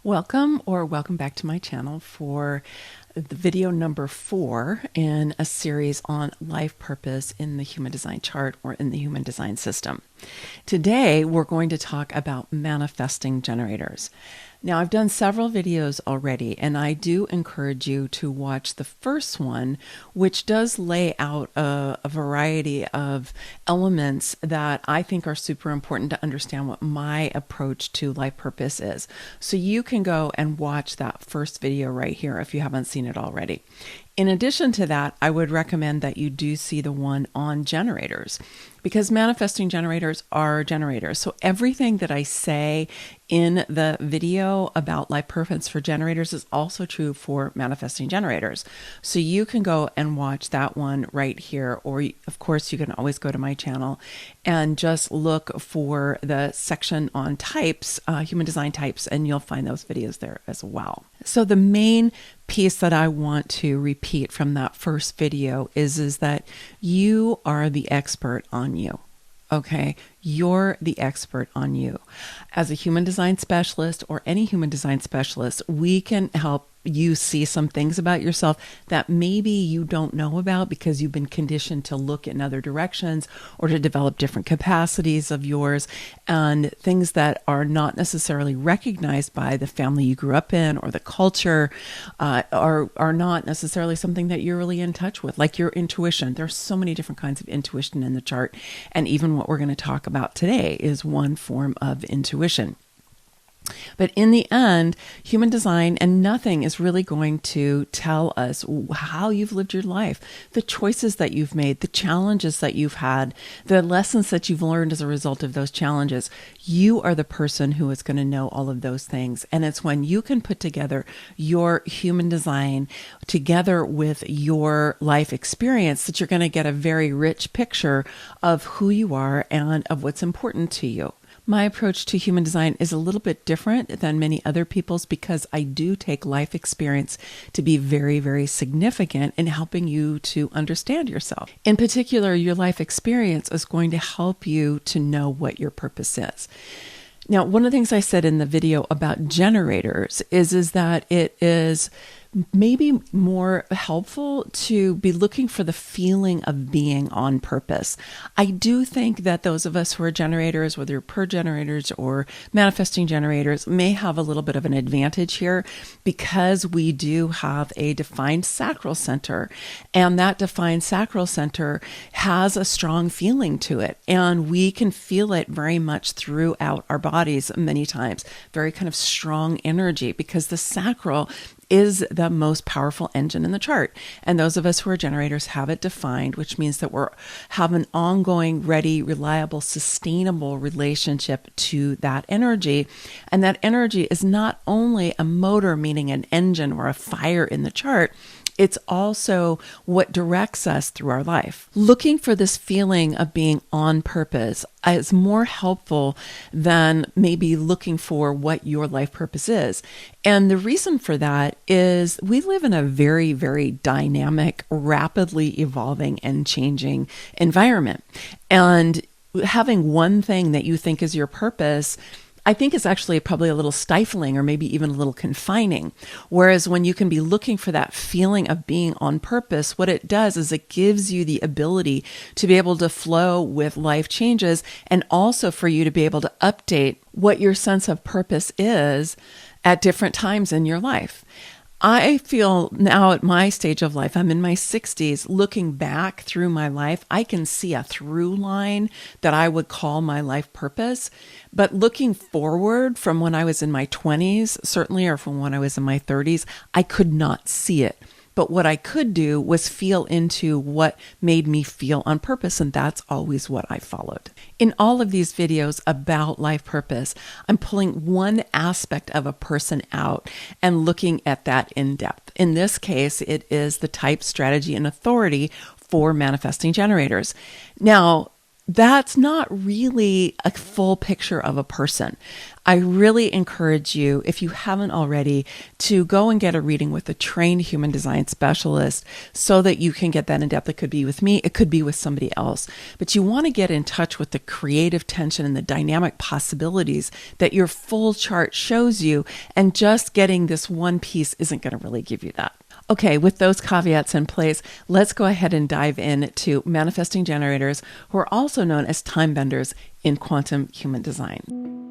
Welcome back to my channel for the video number 4 in a series on life purpose in the human design chart or in the human design system. Today, we're going to talk about manifesting generators. Now, I've done several videos already, and I do encourage you to watch the first one, which does lay out a variety of elements that I think are super important to understand what my approach to life purpose is. So you can go and watch that first video right here if you haven't seen it already. In addition to that, I would recommend that you do see the one on generators, because manifesting generators are generators. So everything that I say in the video about life purpose for generators is also true for manifesting generators. So you can go and watch that one right here, or of course you can always go to my channel and just look for the section on types, human design types, and you'll find those videos there as well. So the main piece that I want to repeat from that first video is that you are the expert on you. Okay, you're the expert on you. As a human design specialist or any human design specialist, we can help you see some things about yourself that maybe you don't know about because you've been conditioned to look in other directions or to develop different capacities of yours, and things that are not necessarily recognized by the family you grew up in or the culture are not necessarily something that you're really in touch with, like your intuition. There's so many different kinds of intuition in the chart, and even what we're going to talk about today is one form of intuition. But in the end, human design and nothing is really going to tell us how you've lived your life, the choices that you've made, the challenges that you've had, the lessons that you've learned as a result of those challenges. You are the person who is going to know all of those things. And it's when you can put together your human design together with your life experience that you're going to get a very rich picture of who you are and of what's important to you. My approach to human design is a little bit different than many other people's because I do take life experience to be very, very significant in helping you to understand yourself. In particular, your life experience is going to help you to know what your purpose is. Now, one of the things I said in the video about generators is that it is maybe more helpful to be looking for the feeling of being on purpose. I do think that those of us who are generators, whether you're per generators or manifesting generators, may have a little bit of an advantage here because we do have a defined sacral center, and that defined sacral center has a strong feeling to it, and we can feel it very much throughout our bodies many times, very kind of strong energy, because the sacral is the most powerful engine in the chart. And those of us who are generators have it defined, which means that have an ongoing, ready, reliable, sustainable relationship to that energy. And that energy is not only a motor, meaning an engine or a fire in the chart, it's also what directs us through our life. Looking for this feeling of being on purpose is more helpful than maybe looking for what your life purpose is. And the reason for that is we live in a very, very dynamic, rapidly evolving and changing environment. And having one thing that you think is your purpose, I think it's actually probably a little stifling or maybe even a little confining. Whereas when you can be looking for that feeling of being on purpose, what it does is it gives you the ability to be able to flow with life changes, and also for you to be able to update what your sense of purpose is at different times in your life. I feel now at my stage of life, I'm in my 60s, looking back through my life, I can see a through line that I would call my life purpose. But looking forward from when I was in my 20s, certainly, or from when I was in my 30s, I could not see it. But what I could do was feel into what made me feel on purpose, and that's always what I followed. In all of these videos about life purpose, I'm pulling one aspect of a person out and looking at that in depth. In this case, it is the type, strategy, and authority for manifesting generators. Now, that's not really a full picture of a person. I really encourage you, if you haven't already, to go and get a reading with a trained human design specialist so that you can get that in depth. It could be with me, it could be with somebody else. But you want to get in touch with the creative tension and the dynamic possibilities that your full chart shows you, and just getting this one piece isn't going to really give you that. Okay, with those caveats in place, let's go ahead and dive into manifesting generators, who are also known as time benders in quantum human design.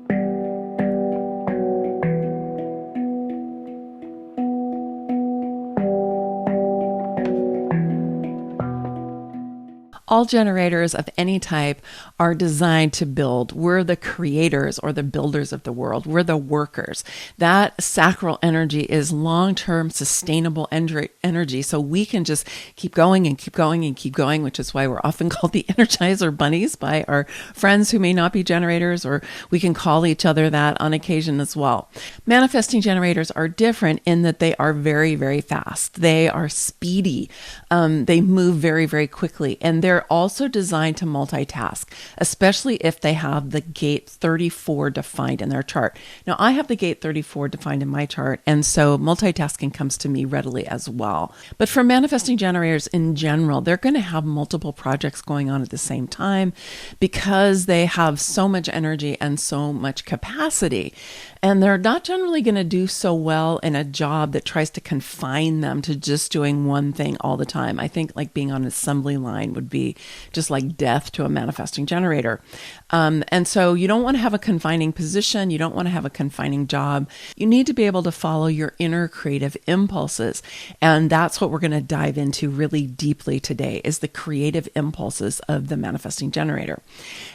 All generators of any type are designed to build. We're the creators or the builders of the world. We're the workers. That sacral energy is long-term sustainable energy. So we can just keep going and keep going and keep going, which is why we're often called the Energizer Bunnies by our friends who may not be generators, or we can call each other that on occasion as well. Manifesting generators are different in that they are very, very fast. They are speedy. They move very, very quickly. And they're also designed to multitask, especially if they have the gate 34 defined in their chart. Now, I have the gate 34 defined in my chart, and so multitasking comes to me readily as well. But for manifesting generators in general, they're going to have multiple projects going on at the same time because they have so much energy and so much capacity. And they're not generally going to do so well in a job that tries to confine them to just doing one thing all the time. I think like being on an assembly line would be just like death to a manifesting generator. And so you don't want to have a confining position. You don't want to have a confining job. You need to be able to follow your inner creative impulses. And that's what we're going to dive into really deeply today, is the creative impulses of the manifesting generator.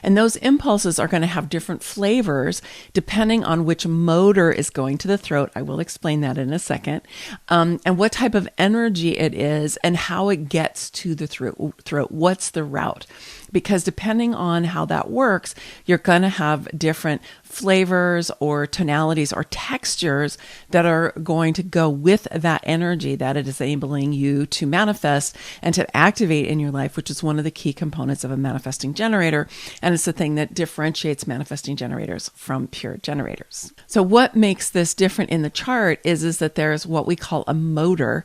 And those impulses are going to have different flavors depending on which motor is going to the throat. I will explain that in a second. And what type of energy it is and how it gets to the throat. What's the route? Because depending on how that works, you're going to have different flavors or tonalities or textures that are going to go with that energy that it is enabling you to manifest and to activate in your life, which is one of the key components of a manifesting generator. And it's the thing that differentiates manifesting generators from pure generators. So what makes this different in the chart is that there's what we call a motor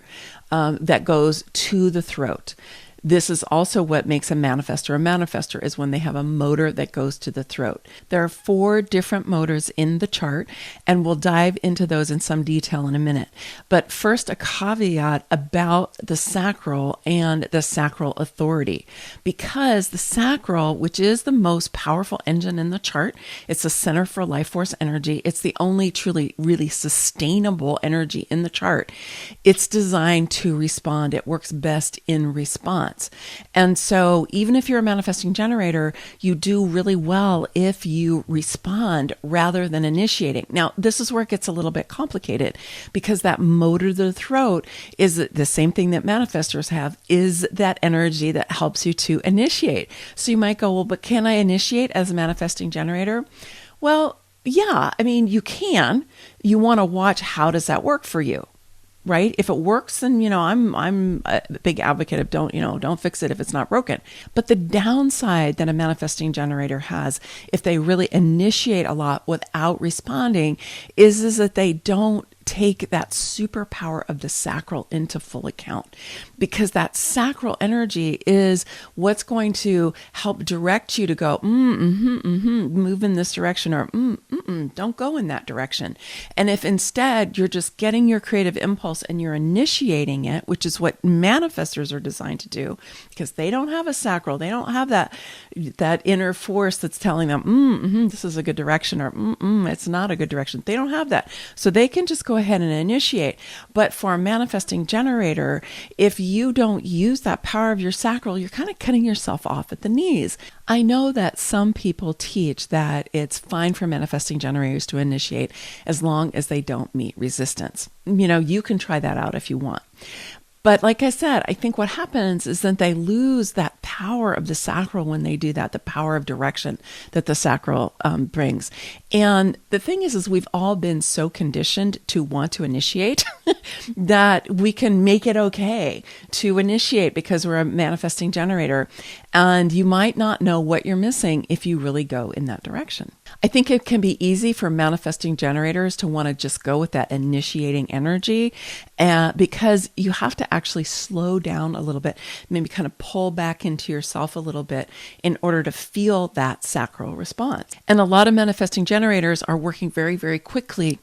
that goes to the throat. This is also what makes a manifestor a manifestor, is when they have a motor that goes to the throat. There are 4 different motors in the chart, and we'll dive into those in some detail in a minute. But first, a caveat about the sacral and the sacral authority, because the sacral, which is the most powerful engine in the chart, it's the center for life force energy. It's the only truly, really sustainable energy in the chart. It's designed to respond. It works best in response. And so even if you're a manifesting generator, you do really well if you respond rather than initiating. Now, this is where it gets a little bit complicated, because that motor to the throat is the same thing that manifestors have, is that energy that helps you to initiate. So you might go, well, but can I initiate as a manifesting generator? Well, yeah, I mean, you can. You want to watch, how does that work for you? Right? If it works, then, I'm a big advocate of don't fix it if it's not broken. But the downside that a manifesting generator has, if they really initiate a lot without responding, is that they don't take that superpower of the sacral into full account, because that sacral energy is what's going to help direct you to go, move in this direction, or don't go in that direction. And if instead you're just getting your creative impulse and you're initiating it, which is what manifestors are designed to do, because they don't have a sacral, they don't have that inner force that's telling them, this is a good direction, or it's not a good direction. They don't have that. So they can just go ahead and initiate. But for a manifesting generator, if you don't use that power of your sacral, you're kind of cutting yourself off at the knees. I know that some people teach that it's fine for manifesting generators to initiate as long as they don't meet resistance. You can try that out if you want. But like I said, I think what happens is that they lose that that power of the sacral when they do that, the power of direction that the sacral brings. And the thing is we've all been so conditioned to want to initiate that we can make it okay to initiate because we're a manifesting generator. And you might not know what you're missing if you really go in that direction. I think it can be easy for manifesting generators to want to just go with that initiating energy because you have to actually slow down a little bit, maybe kind of pull back into yourself a little bit in order to feel that sacral response. And a lot of manifesting generators are working very, very quickly.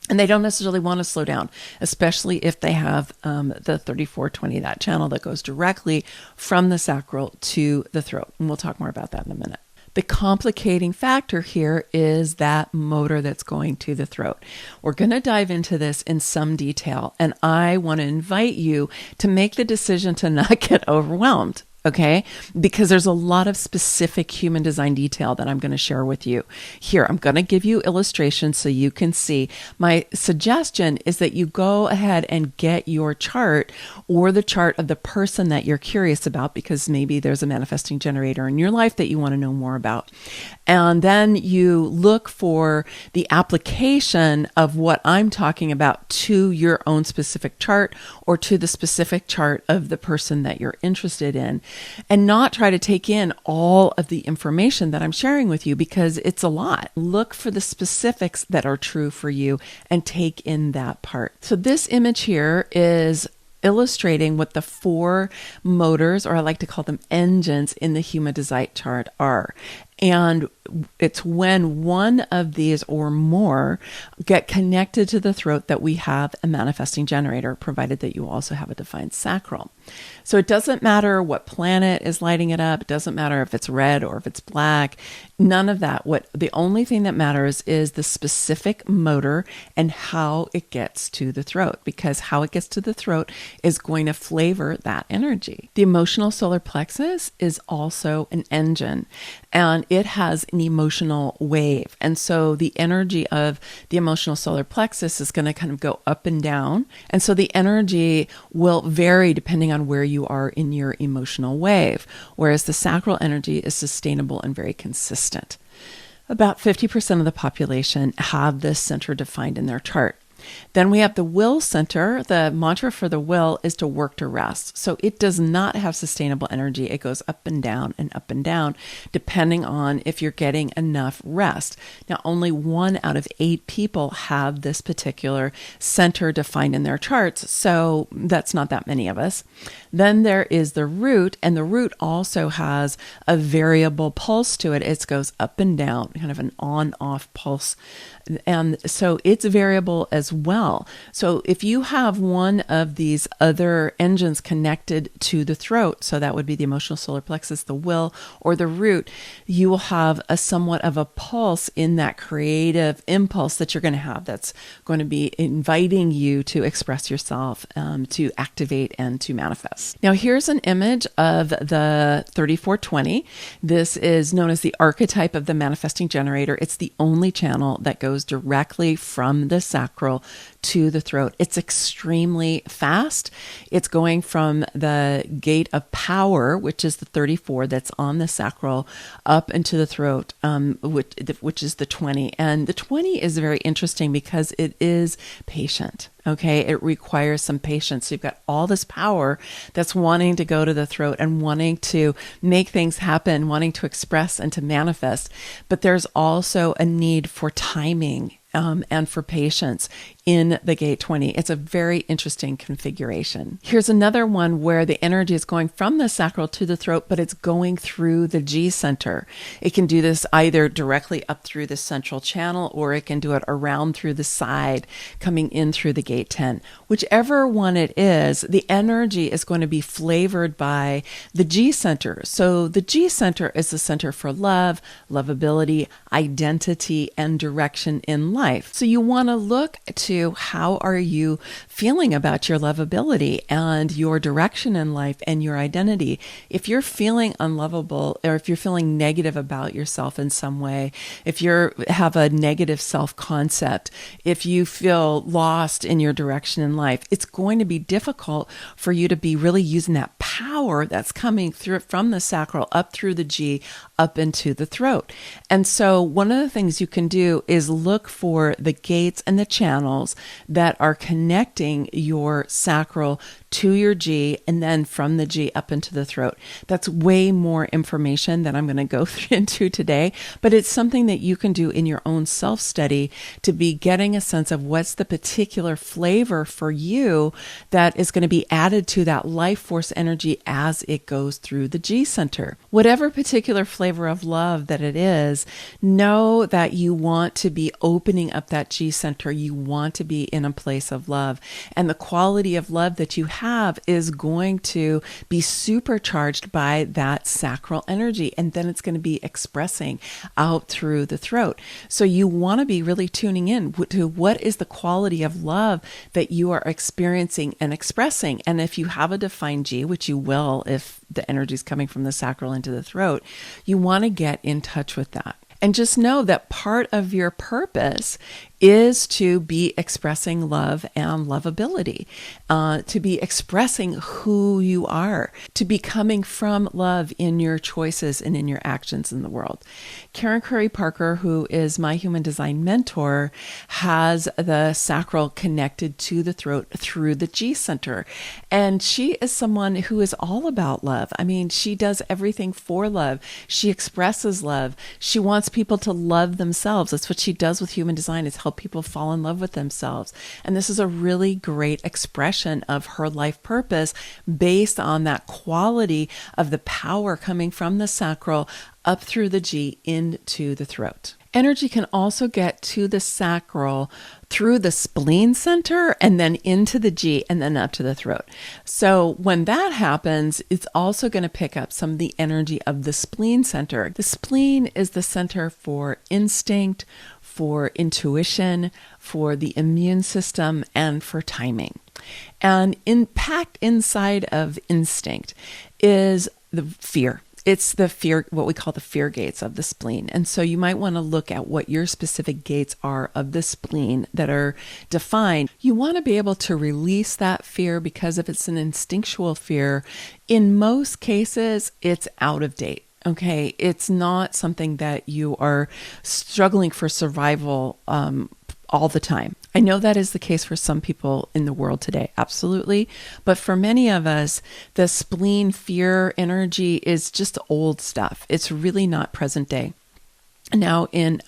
And they don't necessarily want to slow down, especially if they have the 3420, that channel that goes directly from the sacral to the throat. And we'll talk more about that in a minute. The complicating factor here is that motor that's going to the throat. We're going to dive into this in some detail, and I want to invite you to make the decision to not get overwhelmed. Okay, because there's a lot of specific human design detail that I'm going to share with you here. I'm going to give you illustrations so you can see. My suggestion is that you go ahead and get your chart or the chart of the person that you're curious about, because maybe there's a manifesting generator in your life that you want to know more about. And then you look for the application of what I'm talking about to your own specific chart or to the specific chart of the person that you're interested in. And not try to take in all of the information that I'm sharing with you because it's a lot. Look for the specifics that are true for you and take in that part. So this image here is illustrating what the 4 motors, or I like to call them engines, in the human design chart are. And it's when one of these or more get connected to the throat that we have a manifesting generator, provided that you also have a defined sacral. So it doesn't matter what planet is lighting it up. It doesn't matter if it's red or if it's black. None of that. The only thing that matters is the specific motor and how it gets to the throat, because how it gets to the throat is going to flavor that energy. The emotional solar plexus is also an engine, and it has an emotional wave. And so the energy of the emotional solar plexus is going to kind of go up and down. And so the energy will vary depending on where you are in your emotional wave, whereas the sacral energy is sustainable and very consistent. About 50% of the population have this center defined in their chart. Then we have the will center. The mantra for the will is to work to rest. So it does not have sustainable energy. It goes up and down, depending on if you're getting enough rest. Now, only 1 out of 8 people have this particular center defined in their charts. So that's not that many of us. Then there is the root, and the root also has a variable pulse to it. It goes up and down, kind of an on-off pulse. And so it's variable as well. So if you have one of these other engines connected to the throat, so that would be the emotional solar plexus, the will, or the root, you will have a somewhat of a pulse in that creative impulse that you're going to have that's going to be inviting you to express yourself, to activate and to manifest. Now here's an image of the 3420. This is known as the archetype of the manifesting generator. It's the only channel that goes directly from the sacral to the throat. It's extremely fast. It's going from the gate of power, which is the 34 that's on the sacral, up into the throat, which is the 20. And the 20 is very interesting because it is patient. Okay, it requires some patience. So you've got all this power that's wanting to go to the throat and wanting to make things happen, wanting to express and to manifest. But there's also a need for timing and for patience in the gate 20. It's a very interesting configuration. Here's another one where the energy is going from the sacral to the throat, but it's going through the G center. It can do this either directly up through the central channel, or it can do it around through the side, coming in through the gate 10. Whichever one it is, the energy is going to be flavored by the G center. So the G center is the center for love, lovability, identity, and direction in life. So you want to look to how are you feeling about your lovability and your direction in life and your identity. If you're feeling unlovable, or if you're feeling negative about yourself in some way, if you have a negative self-concept, if you feel lost in your direction in life, it's going to be difficult for you to be really using that power that's coming through from the sacral up through the G up into the throat. And so one of the things you can do is look for the gates and the channels that are connecting your sacral to your G, and then from the G up into the throat. That's way more information than I'm going to go into today, but it's something that you can do in your own self-study to be getting a sense of what's the particular flavor for you that is going to be added to that life force energy as it goes through the G center. Whatever particular flavor of love that it is, know that you want to be opening up that G center. You want to be in a place of love, and the quality of love that you have is going to be supercharged by that sacral energy, and then it's going to be expressing out through the throat. So you want to be really tuning in to what is the quality of love that you are experiencing and expressing. And if you have a defined G, which you will if the energy is coming from the sacral into the throat, you want to get in touch with that. And just know that part of your purpose is to be expressing love and lovability, to be expressing who you are, to be coming from love in your choices and in your actions in the world. Karen Curry Parker, who is my human design mentor, has the sacral connected to the throat through the G center. And she is someone who is all about love. I mean, she does everything for love. She expresses love. She wants people to love themselves. That's what she does with human design, is help people fall in love with themselves. And this is a really great expression of her life purpose based on that quality of the power coming from the sacral up through the G into the throat. Energy can also get to the sacral through the spleen center and then into the G and then up to the throat. So when that happens, it's also going to pick up some of the energy of the spleen center. The spleen is the center for instinct, for intuition, for the immune system, and for timing. And packed inside of instinct is the fear. It's the fear, what we call the fear gates of the spleen. And so you might want to look at what your specific gates are of the spleen that are defined. You want to be able to release that fear, because if it's an instinctual fear, in most cases, it's out of date. Okay, it's not something that you are struggling for survival all the time. I know that is the case for some people in the world today, absolutely. But for many of us, the spleen fear energy is just old stuff. It's really not present day. Now, in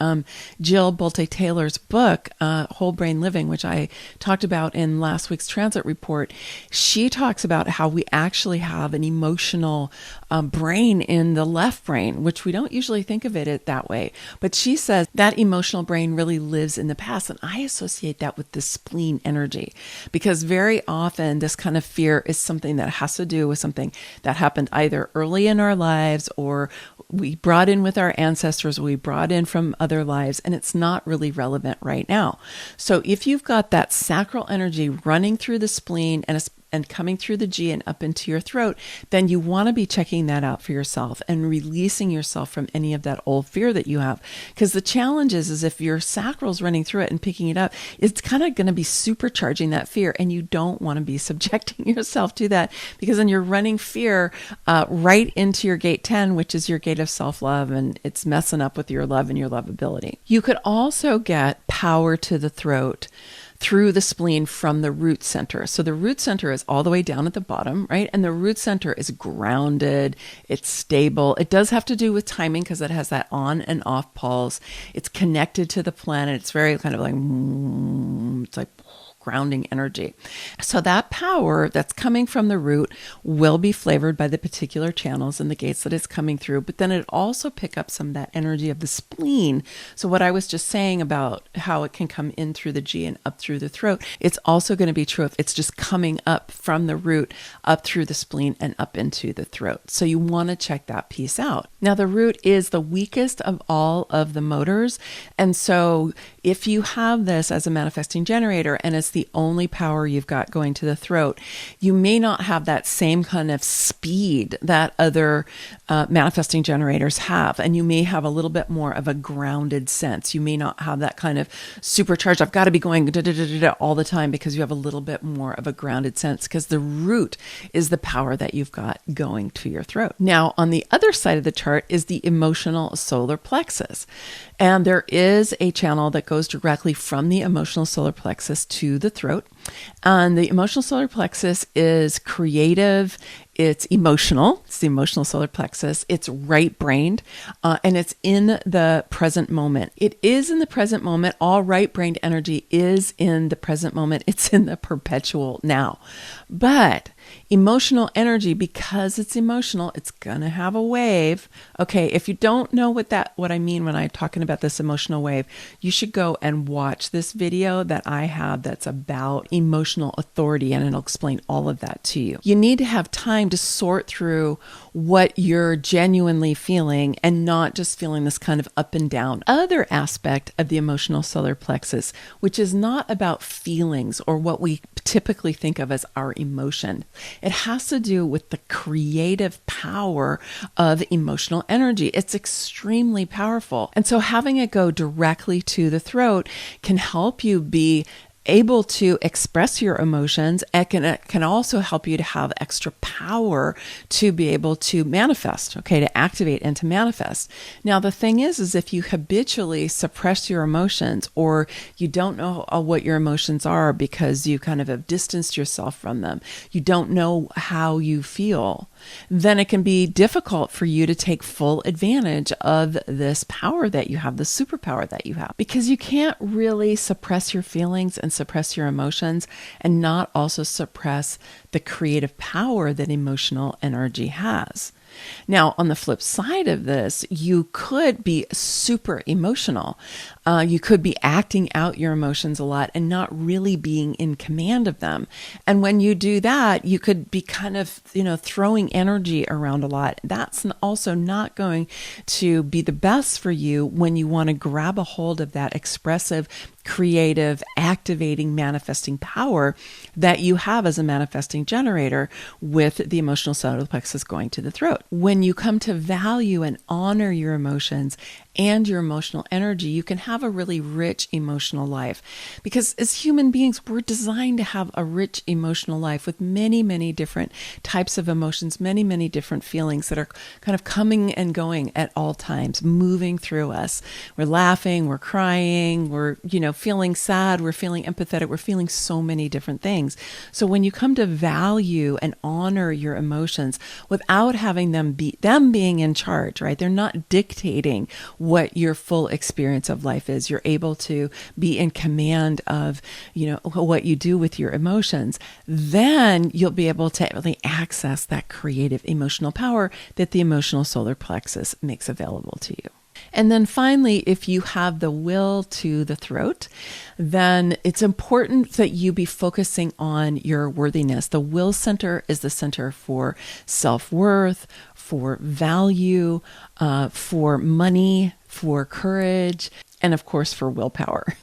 Jill Bolte-Taylor's book, Whole Brain Living, which I talked about in last week's transit report, she talks about how we actually have an emotional brain in the left brain, which we don't usually think of it that way. But she says that emotional brain really lives in the past. And I associate that with the spleen energy, because very often this kind of fear is something that has to do with something that happened either early in our lives, or we brought in with our ancestors, we brought in from other lives, and it's not really relevant right now. So if you've got that sacral energy running through the spleen and coming through the G and up into your throat, then you want to be checking that out for yourself and releasing yourself from any of that old fear that you have. Because the challenge is if your sacral's running through it and picking it up, it's kind of going to be supercharging that fear, and you don't want to be subjecting yourself to that, because then you're running fear right into your gate 10, which is your gate of self-love, and it's messing up with your love and your lovability. You could also get power to the throat through the spleen from the root center. So the root center is all the way down at the bottom, right? And the root center is grounded, it's stable. It does have to do with timing, because it has that on and off pulse. It's connected to the planet. It's very kind of like, it's like grounding energy. So that power that's coming from the root will be flavored by the particular channels and the gates that it's coming through, but then it also pick up some of that energy of the spleen. So what I was just saying about how it can come in through the G and up through the throat, it's also going to be true if it's just coming up from the root, up through the spleen and up into the throat. So you want to check that piece out. Now the root is the weakest of all of the motors. And so if you have this as a manifesting generator and it's the only power you've got going to the throat, you may not have that same kind of speed that other manifesting generators have. And you may have a little bit more of a grounded sense. You may not have that kind of supercharged, I've got to be going all the time, because you have a little bit more of a grounded sense, because the root is the power that you've got going to your throat. Now, on the other side of the chart is the emotional solar plexus. And there is a channel that goes directly from the emotional solar plexus to the throat. And the emotional solar plexus is creative, it's emotional, it's the emotional solar plexus, it's right-brained, and it's in the present moment. It is in the present moment. All right-brained energy is in the present moment. It's in the perpetual now. But emotional energy, because it's emotional, it's gonna have a wave. Okay, if you don't know what I mean when I'm talking about this emotional wave, you should go and watch this video that I have that's about emotional authority, and it'll explain all of that to you. You need to have time to sort through what you're genuinely feeling and not just feeling this kind of up and down. Other aspect of the emotional solar plexus, which is not about feelings or what we typically think of as our emotion. It has to do with the creative power of emotional energy. It's extremely powerful. And so having it go directly to the throat can help you be able to express your emotions. It can also help you to have extra power to be able to manifest, okay, to activate and to manifest. Now, the thing is if you habitually suppress your emotions, or you don't know what your emotions are because you kind of have distanced yourself from them, you don't know how you feel, then it can be difficult for you to take full advantage of this power that you have, the superpower that you have, because you can't really suppress your feelings and suppress your emotions and not also suppress the creative power that emotional energy has. Now, on the flip side of this, you could be super emotional. You could be acting out your emotions a lot and not really being in command of them. And when you do that, you could be kind of, throwing energy around a lot. That's also not going to be the best for you when you want to grab a hold of that expressive, creative, activating, manifesting power that you have as a manifesting generator with the emotional solar plexus going to the throat. When you come to value and honor your emotions and your emotional energy, you can have a really rich emotional life. Because as human beings, we're designed to have a rich emotional life with many, many different types of emotions, many, many different feelings that are kind of coming and going at all times, moving through us. We're laughing, we're crying, we're, feeling sad, we're feeling empathetic, we're feeling so many different things. So when you come to value and honor your emotions without having them being in charge, right? They're not dictating what your full experience of life is. You're able to be in command of, what you do with your emotions. Then you'll be able to really access that creative emotional power that the emotional solar plexus makes available to you. And then finally, if you have the will to the throat, then it's important that you be focusing on your worthiness. The will center is the center for self-worth, for value, for money, for courage, and of course for willpower.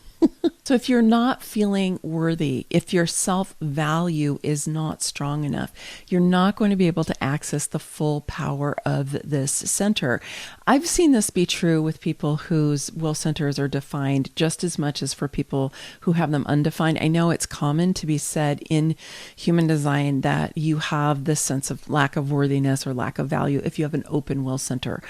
So if you're not feeling worthy, if your self-value is not strong enough, you're not going to be able to access the full power of this center. I've seen this be true with people whose will centers are defined just as much as for people who have them undefined. I know it's common to be said in human design that you have this sense of lack of worthiness or lack of value if you have an open will center.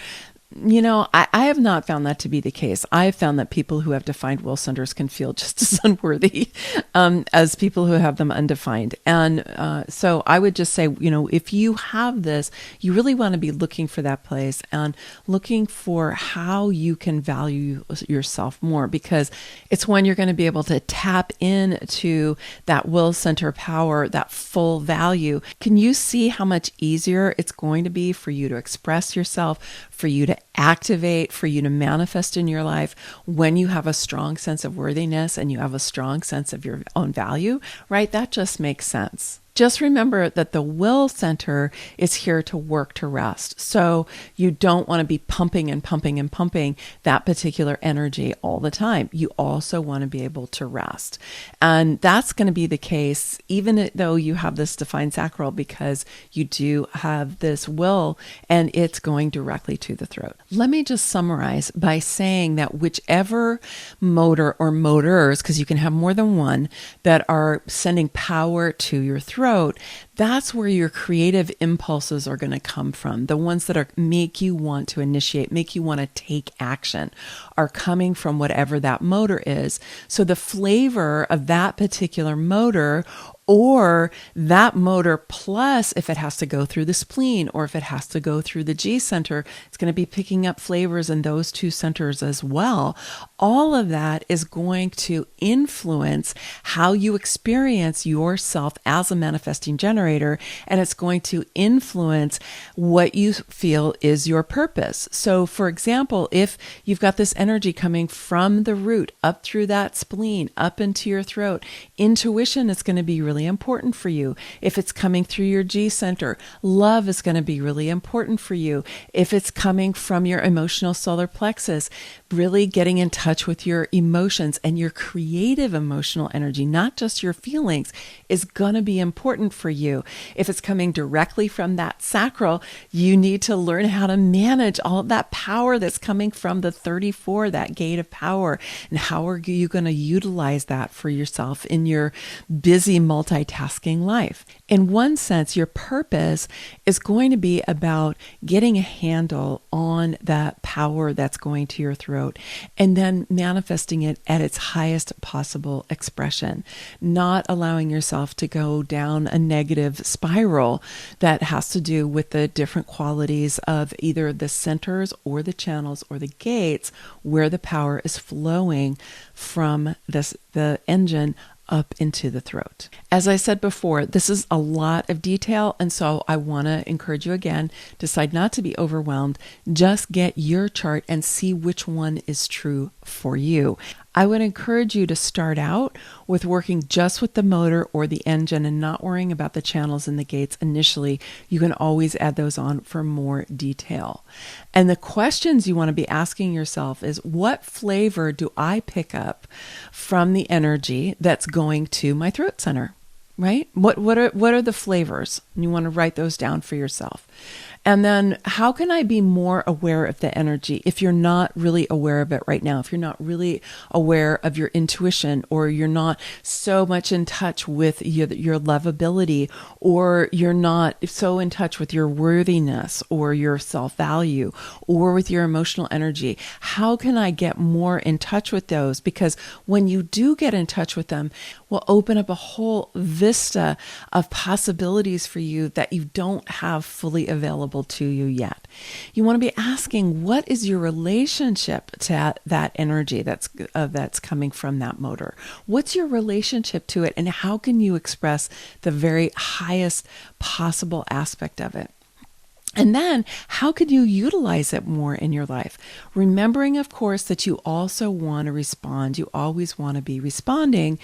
I have not found that to be the case. I have found that people who have defined will centers can feel just as unworthy as people who have them undefined. And so I would just say, if you have this, you really want to be looking for that place and looking for how you can value yourself more, because it's when you're going to be able to tap into that will center power, that full value. Can you see how much easier it's going to be for you to express yourself, for you to activate, for you to manifest in your life when you have a strong sense of worthiness and you have a strong sense of your own value, right? That just makes sense. Just remember that the will center is here to work to rest. So you don't want to be pumping and pumping and pumping that particular energy all the time. You also want to be able to rest. And that's going to be the case even though you have this defined sacral, because you do have this will and it's going directly to the throat. Let me just summarize by saying that whichever motor or motors, because you can have more than one, that are sending power to your throat, that's where your creative impulses are going to come from. The ones that make you want to initiate, make you want to take action, are coming from whatever that motor is. So the flavor of that particular motor, or that motor plus if it has to go through the spleen or if it has to go through the G center, it's going to be picking up flavors in those two centers as well. All of that is going to influence how you experience yourself as a manifesting generator, and it's going to influence what you feel is your purpose. So for example, if you've got this energy coming from the root up through that spleen, up into your throat, intuition is going to be really important for you. If it's coming through your G center, love is going to be really important for you. If it's coming from your emotional solar plexus, really getting in touch with your emotions and your creative emotional energy, not just your feelings, is going to be important for you. If it's coming directly from that sacral, you need to learn how to manage all of that power that's coming from the 34, that gate of power. And how are you going to utilize that for yourself in your busy multitasking life? In one sense, your purpose is going to be about getting a handle on that power that's going to your throat and then manifesting it at its highest possible expression, not allowing yourself to go down a negative spiral that has to do with the different qualities of either the centers or the channels or the gates where the power is flowing from the engine up into the throat. As I said before, this is a lot of detail, and so I want to encourage you again, decide not to be overwhelmed. Just get your chart and see which one is true for you. I would encourage you to start out with working just with the motor or the engine and not worrying about the channels and the gates initially. You can always add those on for more detail. And the questions you want to be asking yourself is, what flavor do I pick up from the energy that's going to my throat center? Right? What are the flavors? And you want to write those down for yourself. And then how can I be more aware of the energy if you're not really aware of it right now? If you're not really aware of your intuition, or you're not so much in touch with your lovability, or you're not so in touch with your worthiness or your self-value or with your emotional energy, how can I get more in touch with those? Because when you do get in touch with them, will open up a whole vista of possibilities for you that you don't have fully available to you yet. You want to be asking, what is your relationship to that energy that's coming from that motor? What's your relationship to it, and how can you express the very highest possible aspect of it? And then how could you utilize it more in your life? Remembering, of course, that you also want to respond. You always want to be responding.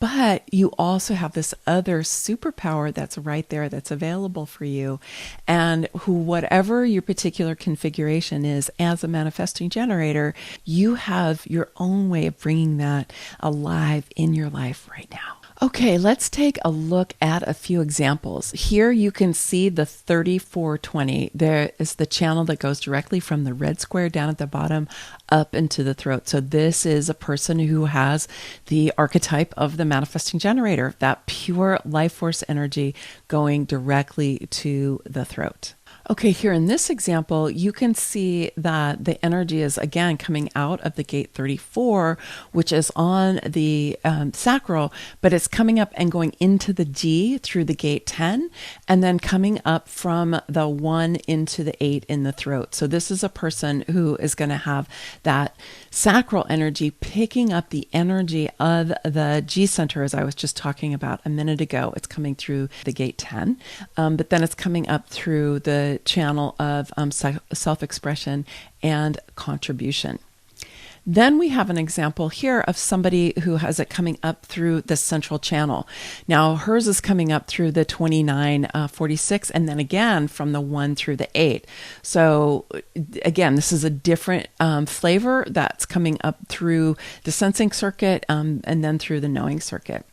But you also have this other superpower that's right there, that's available for you. And whatever your particular configuration is as a manifesting generator, you have your own way of bringing that alive in your life right now. Okay, let's take a look at a few examples. Here you can see the 3420. There is the channel that goes directly from the red square down at the bottom up into the throat. So this is a person who has the archetype of the manifesting generator, that pure life force energy going directly to the throat. Okay, here in this example, you can see that the energy is again coming out of the gate 34, which is on the sacral, but it's coming up and going into the G through the gate 10, and then coming up from the 1 into the 8 in the throat. So this is a person who is going to have that sacral energy picking up the energy of the G center, as I was just talking about a minute ago. It's coming through the gate 10, but then it's coming up through the channel of self-expression and contribution. Then we have an example here of somebody who has it coming up through the central channel. Now hers is coming up through the 2946 and then again from the 1 through the 8. So again, this is a different flavor that's coming up through the sensing circuit and then through the knowing circuit.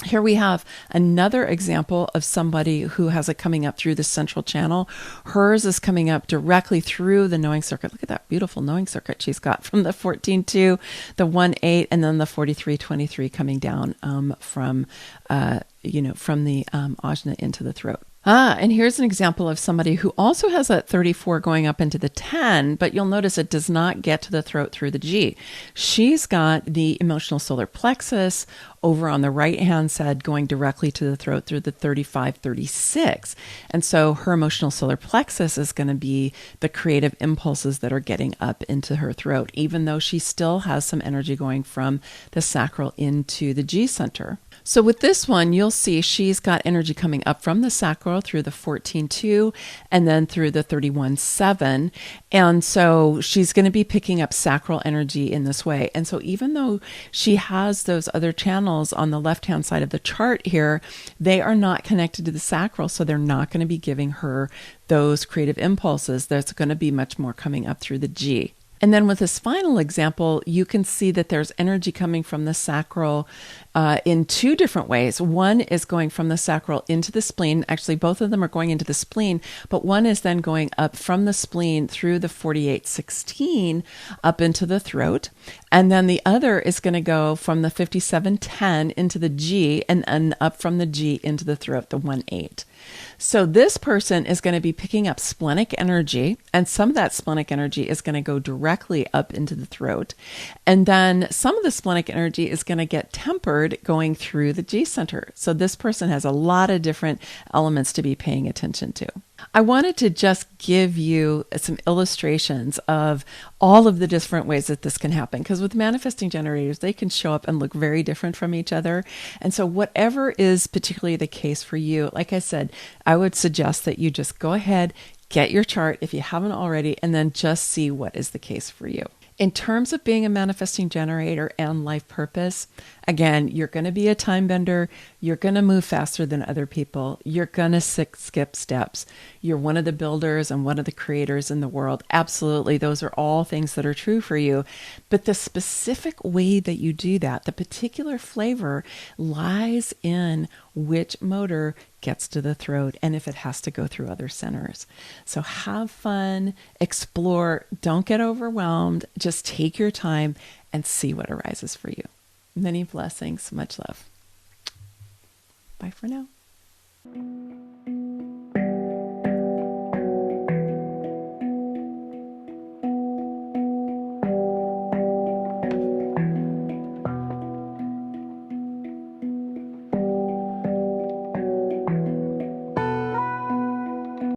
Here we have another example of somebody who has it coming up through the central channel. Hers is coming up directly through the knowing circuit. Look at that beautiful knowing circuit she's got from the 14-2, the 1-8, and then the 43-23 coming down from the ajna into the throat. And here's an example of somebody who also has that 34 going up into the 10, but you'll notice it does not get to the throat through the G. She's got the emotional solar plexus over on the right-hand side going directly to the throat through the 35-36. And so her emotional solar plexus is going to be the creative impulses that are getting up into her throat, even though she still has some energy going from the sacral into the G center. So with this one, you'll see she's got energy coming up from the sacral through the 14-2 and then through the 31-7. And so she's going to be picking up sacral energy in this way. And so even though she has those other channels on the left-hand side of the chart here, they are not connected to the sacral. So they're not going to be giving her those creative impulses. There's going to be much more coming up through the G. And then with this final example, you can see that there's energy coming from the sacral in two different ways. One is going from the sacral into the spleen. Actually, both of them are going into the spleen, but one is then going up from the spleen through the 48-16 up into the throat. And then the other is going to go from the 57-10 into the G and up from the G into the throat, the 1-8. So this person is going to be picking up splenic energy, and some of that splenic energy is going to go directly up into the throat. And then some of the splenic energy is going to get tempered going through the G center. So this person has a lot of different elements to be paying attention to. I wanted to just give you some illustrations of all of the different ways that this can happen, because with manifesting generators, they can show up and look very different from each other. And so whatever is particularly the case for you, like I said, I would suggest that you just go ahead, get your chart if you haven't already, and then just see what is the case for you. In terms of being a manifesting generator and life purpose, again, you're going to be a time bender. You're going to move faster than other people. You're going to skip steps. You're one of the builders and one of the creators in the world. Absolutely. Those are all things that are true for you. But the specific way that you do that, the particular flavor, lies in which motor gets to the throat and if it has to go through other centers. So have fun, explore, don't get overwhelmed. Just take your time and see what arises for you. Many blessings, much love. Bye for now.